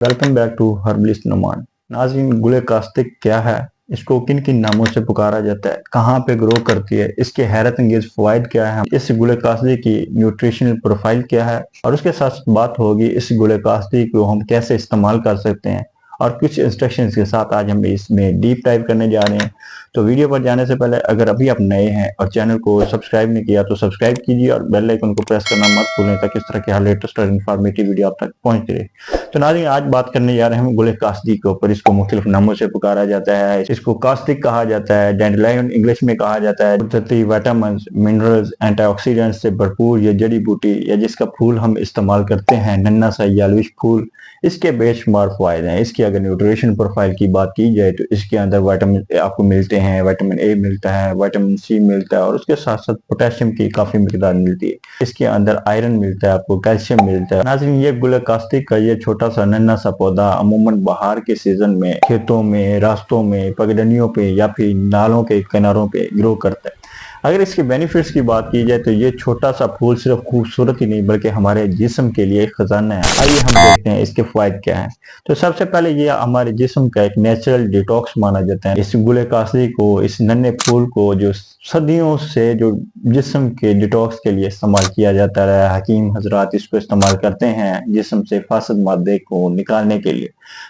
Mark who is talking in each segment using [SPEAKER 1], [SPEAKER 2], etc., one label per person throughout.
[SPEAKER 1] Welcome back to herbalist Numan. नाज़रीन, गुले कास्तिक क्या है, इसको किन किन नामों से पुकारा जाता है, कहाँ पे ग्रो करती है, इसके हैरत अंगेज फवाइद क्या है, इस गुले कास्ती की न्यूट्रिशनल प्रोफाइल क्या है, और उसके साथ बात होगी इस गुले कास्ती को हम कैसे इस्तेमाल कर सकते हैं। और कुछ इंस्ट्रक्शंस के साथ आज हम इसमें डीप डाइव करने जा रहे हैं। तो वीडियो पर जाने से पहले अगर अभी आप नए हैं और चैनल को सब्सक्राइब नहीं किया तो सब्सक्राइब कीजिए और बेल आइकन को प्रेस करना मत भूलें ताकि इस तरह के हर लेटेस्ट और इन्फॉर्मेटिव वीडियो आप तक पहुंचती रहे। तो नाज़रीन, आज बात करने जा रहे हैं हम गुले कास्ती के ऊपर। इसको मुख्तलिफ नामों से पुकारा जाता है। इसको कास्टिक कहा जाता है, डैंडेलियन इंग्लिश में कहा जाता है। कुदरती विटामिन, मिनरल्स, एंटीऑक्सीडेंट्स से भरपूर ये जड़ी बूटी या जिसका फूल हम इस्तेमाल करते हैं, नन्ना सा येलोइश फूल, इसके बेशुमार फायदे हैं। इसकी अगर न्यूट्रिशन प्रोफाइल की बात की जाए तो इसके अंदर विटामिन आपको मिलते हैं, विटामिन ए मिलता है, विटामिन सी मिलता है और उसके साथ साथ पोटेशियम की काफी मिकदार मिलती है। इसके अंदर आयरन मिलता है, आपको कैल्शियम मिलता है। नाज़रीन, ये गुल कास्ती का ये छोटा सा नन्ना सा पौधा अमूमन बाहर के सीजन में खेतों में, रास्तों में, पगडंडियों पे या फिर नालों के किनारों पे ग्रो करता है। अगर इसके बेनिफिट्स की बात की जाए तो ये छोटा सा फूल सिर्फ खूबसूरत ही नहीं बल्कि हमारे जिस्म के लिए खजाना है। आइए हम देखते हैं इसके फायदे क्या हैं। तो सबसे पहले ये हमारे जिस्म का एक नेचुरल डिटॉक्स माना जाता है। इस गुले कास्ती को, इस नन्हे फूल को जो सदियों से जो जिस्म के डिटॉक्स के लिए इस्तेमाल किया जाता है, हकीम हजरात इसको इस्तेमाल करते हैं जिस्म से फासद मादे को निकालने के लिए।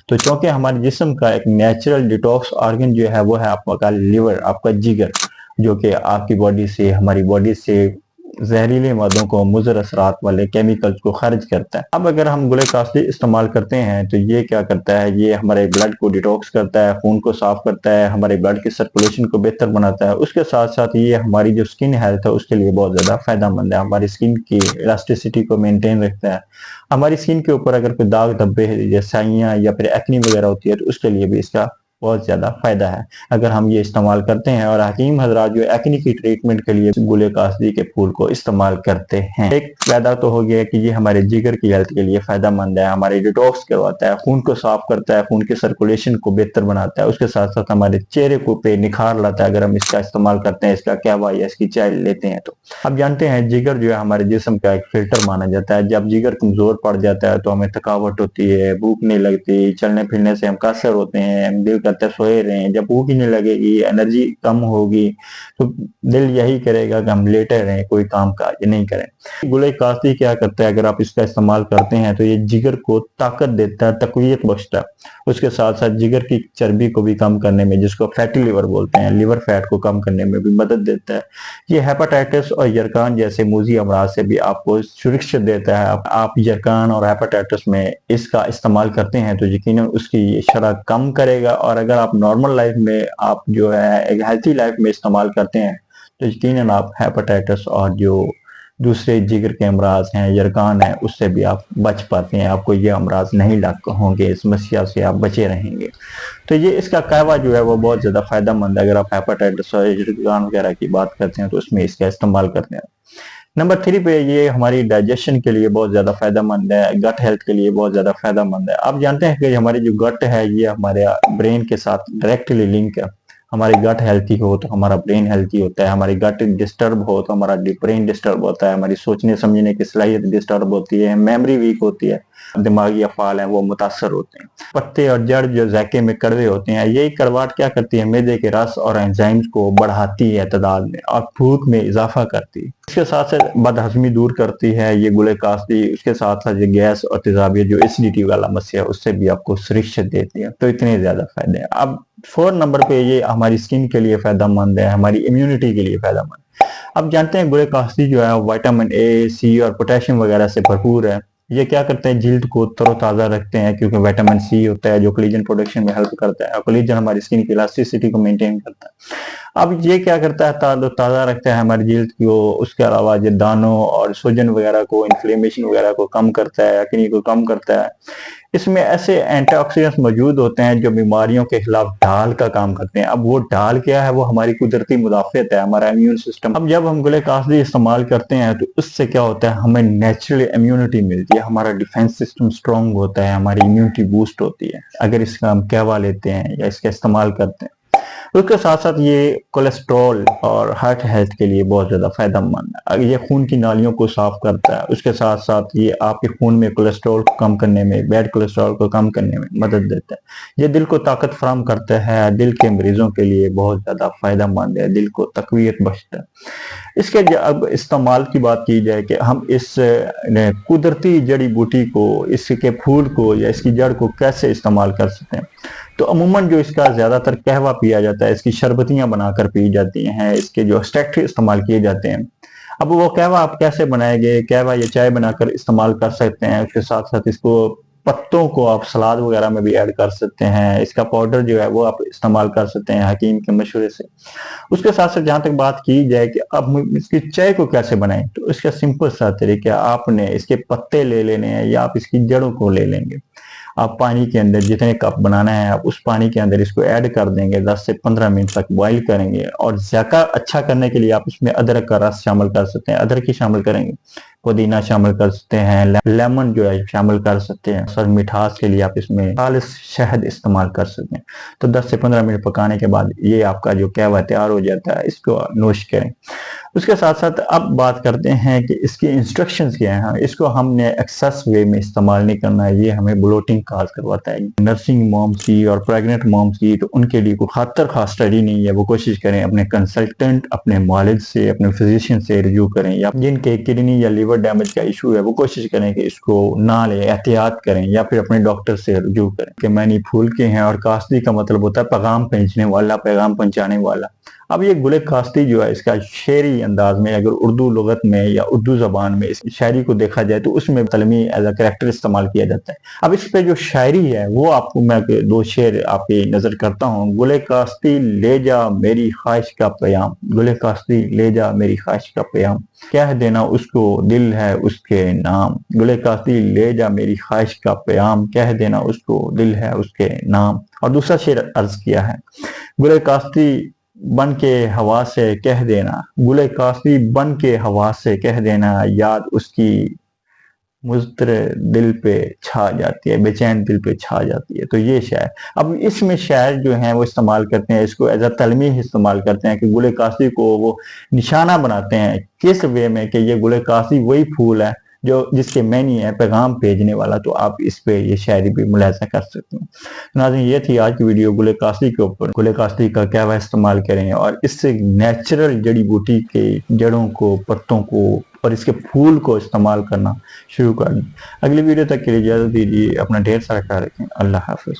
[SPEAKER 1] तो चूंकि हमारे जिस्म का एक नेचुरल डिटॉक्स ऑर्गन जो है वो है आपका लिवर, आपका जिगर, जो कि आपकी बॉडी से, हमारी बॉडी से जहरीले मादों को, मुज़र असरात वाले केमिकल्स को खारिज करता है। अब अगर हम गुले कास्ती इस्तेमाल करते हैं तो ये क्या करता है, ये हमारे ब्लड को डिटॉक्स करता है, खून को साफ करता है, हमारे ब्लड की सर्कुलेशन को बेहतर बनाता है। उसके साथ साथ ये हमारी जो स्किन हेल्थ है उसके लिए बहुत ज्यादा फायदेमंद है। हमारी स्किन की इलास्टिसिटी को मेंटेन रखता है। हमारी स्किन के ऊपर अगर कोई दाग धब्बे या साइयां या फिर एक्नी वगैरह होती है तो उसके लिए भी इसका बहुत ज्यादा फायदा है अगर हम ये इस्तेमाल करते हैं। और हकीम हजरात जो एक्नी की ट्रीटमेंट के लिए गुले कास्ती के फूल को इस्तेमाल करते हैं। एक फायदा तो हो गया कि ये हमारे जिगर की हेल्थ के लिए फायदेमंद है, हमारे डिटॉक्स करवाता है, खून को साफ करता है, खून की सर्कुलेशन को बेहतर बनाता है। उसके साथ साथ हमारे चेहरे को पे निखार लाता है अगर हम इसका इस्तेमाल करते हैं, इसका कहवा या इसकी चाय लेते हैं तो। अब जानते हैं जिगर जो है हमारे जिस्म का एक फिल्टर माना जाता है। जब जिगर कमजोर पड़ जाता है तो हमें थकावट होती है, भूख नहीं लगती, चलने फिरने से हम कासर होते हैं, दिल करते सोए रहे। जब भूख ही नहीं लगेगी, एनर्जी कम होगी तो दिल यही करेगा कि हम लेटे रहें, कोई काम काज नहीं करें। गुले कास्ती क्या करता है, अगर आप इसका इस्तेमाल करते हैं तो ये जिगर को ताकत देता है, तकवीत बख्शता है। उसके साथ साथ जिगर की चर्बी को भी कम करने में, जिसको फैटी लिवर बोलते हैं, लिवर फैट को कम करने में भी मदद देता है। ये हेपेटाइटिस और यरकान जैसे मूजी अमराज से भी आपको सुरक्षित देता है। आप यरकान और हेपेटाइटिस में इसका इस्तेमाल करते हैं तो यकीनन उसकी शरह कम करेगा। और अगर आप नॉर्मल लाइफ में, आप जो है एक हेल्थी लाइफ में इस्तेमाल करते हैं तो यकीनन आप हेपेटाइटिस और जो दूसरे जिगर के अमराज हैं, यरकान है, उससे भी आप बच पाते हैं। आपको ये अमराज नहीं लग होंगे, इस समस्या से आप बचे रहेंगे। तो ये इसका कहवा जो है वो बहुत ज्यादा फायदेमंद है। अगर आप हेपेटाइटिस और यरकान वगैरह की बात करते हैं तो उसमें इसका इस्तेमाल करते हैं। नंबर 3 पे ये हमारी डाइजेशन के लिए बहुत ज्यादा फायदेमंद है, गट हेल्थ के लिए बहुत ज्यादा फायदेमंद है। आप जानते हैं कि हमारी जो गट है ये हमारे ब्रेन के साथ डायरेक्टली लिंक है। हमारी गट हेल्थी हो तो हमारा ब्रेन हेल्थी होता है, हमारी गट डिस्टर्ब हो तो हमारा ब्रेन डिस्टर्ब होता है, हमारी सोचने समझने की सलाहियत डिस्टर्ब होती है, मेमोरी वीक होती है, दिमागी अफाल हैं वो मुतासर होते हैं। पत्ते और जड़ जो जायके में कड़वे होते हैं, यही कड़वाहट क्या करती है, मैदे के रस और एंजाइम्स को बढ़ाती है तादाद में और भूख में इजाफा करती है। इसके साथ साथ बदहजमी दूर करती है ये गुले कास्ती। उसके साथ साथ ये गैस और तेजाबियत जो एसिडिटी वाला मसला है उससे भी आपको सुरक्षित देती है। तो इतने ज्यादा फायदे हैं। अब 4 नंबर पे ये हमारी स्किन के लिए फायदेमंद है, हमारी इम्यूनिटी के लिए फायदेमंद। अब जानते हैं गुले कास्ती जो है विटामिन ए, सी और पोटेशियम वगैरह से भरपूर है। ये क्या करते हैं, जल्द को तरोताजा रखते हैं क्योंकि विटामिन सी होता है जो कोलेजन प्रोडक्शन में हेल्प करता है और कोलेजन हमारी स्किन की इलास्टिसिटी को मेंटेन करता है। अब ये क्या करता है, ताज़ा रखता है हमारी जल्द को। उसके अलावा ये दानों और सूजन वगैरह को, इन्फ्लेमेशन वगैरह को कम करता है, एक्ने को कम करता है। इसमें ऐसे एंटीऑक्सीडेंट्स मौजूद होते हैं जो बीमारियों के खिलाफ ढाल का काम करते हैं। अब वो ढाल क्या है, वो हमारी कुदरती मुदाफियत है, हमारा इम्यून सिस्टम। अब जब हम गुले कास्ती इस्तेमाल करते हैं तो उससे क्या होता है, हमें नेचुरली इम्यूनिटी मिलती है, हमारा डिफेंस सिस्टम स्ट्रांग होता है, हमारी इम्यूनिटी बूस्ट होती है अगर इसका हम कहवा लेते हैं या इसका इस्तेमाल करते हैं। اس کے ساتھ ساتھ یہ کولیسٹرول اور ہارٹ ہیلتھ کے لیے بہت زیادہ فائدہ مند ہے، یہ خون کی نالیوں کو صاف کرتا ہے، اس کے ساتھ ساتھ یہ آپ کے خون میں کولیسٹرول کو کم کرنے میں، بیڈ کولیسٹرول کو کم کرنے میں مدد دیتا ہے، یہ دل کو طاقت فراہم کرتا ہے، دل کے مریضوں کے لیے بہت زیادہ فائدہ مند ہے، دل کو تقویت بخشتا ہے۔ اس کے اب استعمال کی بات کی جائے کہ ہم اس قدرتی جڑی بوٹی کو، اس کے پھول کو یا اس کی جڑ کو کیسے استعمال کر سکتے ہیں، تو عموماً جو اس کا زیادہ تر قہوہ پیا جاتا ہے، اس کی شربتیاں بنا کر پی جاتی ہیں، اس کے جو ایکسٹریکٹ استعمال کیے جاتے ہیں۔ اب وہ قہوہ آپ کیسے بنائیں گے؟ قہوہ یا چائے بنا کر استعمال کر سکتے ہیں، اس کے ساتھ ساتھ اس کو پتوں کو آپ سلاد وغیرہ میں بھی ایڈ کر سکتے ہیں، اس کا پاؤڈر جو ہے وہ آپ استعمال کر سکتے ہیں حکیم کے مشورے سے۔ اس کے ساتھ ساتھ جہاں تک بات کی جائے کہ اب اس کی چائے کو کیسے بنائیں، تو اس کا سمپل سا طریقہ، آپ نے اس کے پتے لے لینے ہیں یا آپ اس کی جڑوں کو لے لیں گے، آپ پانی کے اندر جتنے کپ بنانا ہے آپ اس پانی کے اندر اس کو ایڈ کر دیں گے، 10 سے 15 منٹ تک بوائل کریں گے، اور ذائقہ اچھا کرنے کے لیے آپ اس میں ادرک کا رس شامل کر سکتے ہیں، ادرک ہی شامل کریں گے، پودینہ شامل کر سکتے ہیں، لیمن جو ہے شامل کر سکتے ہیں، اور مٹھاس کے لیے آپ اس میں خالص شہد استعمال کر سکتے ہیں۔ تو 10 سے 15 منٹ پکانے کے بعد یہ آپ کا جو قہوہ تیار ہو جاتا ہے، اس کو نوش کریں۔ اس کے ساتھ ساتھ اب بات کرتے ہیں کہ اس کی انسٹرکشنز کیا ہیں۔ اس کو ہم نے ایکسس وے میں استعمال نہیں کرنا ہے، یہ ہمیں بلوٹنگ کاز کرواتا ہے۔ نرسنگ مومز کی اور پریگننٹ مومز کی تو ان کے لیے کوئی خاص اسٹڈی نہیں ہے، وہ کوشش کریں اپنے کنسلٹنٹ، اپنے معالج سے، اپنے فزیشین سے رجوع کریں، یا جن کے کڈنی یا لیور ڈیمیج کا ایشو ہے وہ کوشش کریں کہ اس کو نہ لیں، احتیاط کریں، یا پھر اپنے ڈاکٹر سے رجوع کریں۔ کہ معنی پھول کے ہیں، اور کاستی کا مطلب ہوتا ہے پیغام پہنچنے والا، پیغام پہنچانے والا۔ اب یہ گل کاستی جو ہے، اس کا شعری انداز میں، اگر اردو لغت میں یا اردو زبان میں اس شاعری کو دیکھا جائے تو اس میں تلمی ایز اے کریکٹر استعمال کیا جاتا ہے۔ اب اس پہ جو شاعری ہے وہ آپ کو میں 2 شعر آپ کی نظر کرتا ہوں۔ گل کاستی لے جا میری خواہش کا پیام، گل کاستی لے جا میری خواہش کا پیام، کہہ دینا اس کو دل ہے اس کے نام، گل کاستی لے جا میری خواہش کا پیام، کہہ دینا اس کو دل ہے اس کے نام۔ اور دوسرا شعر عرض کیا ہے، گل کاستی بن کے ہوا سے کہہ دینا، گل کاستی بن کے ہوا سے کہہ دینا، یاد اس کی مضطر دل پہ چھا جاتی ہے، بے چین دل پہ چھا جاتی ہے۔ تو یہ شعر، اب اس میں شاعر جو ہیں وہ استعمال کرتے ہیں، اس کو ایز اے تلمیح استعمال کرتے ہیں کہ گل کاستی کو وہ نشانہ بناتے ہیں، کس وے میں کہ یہ گل کاستی وہی پھول ہے جو جس کے معنی ہے پیغام بھیجنے والا۔ تو آپ اس پہ یہ شاعری بھی ملاحظہ کر سکتے ہیں۔ ناظرین، یہ تھی آج کی ویڈیو گل کاستی کے اوپر۔ گل کاستی کا قہوہ استعمال کریں اور اس سے نیچرل جڑی بوٹی کے جڑوں کو، پتوں کو اور اس کے پھول کو استعمال کرنا شروع کر دیں۔ اگلی ویڈیو تک کے لیے اجازت دیجیے، اپنا ڈھیر سارا خیال رکھیں۔ اللہ حافظ۔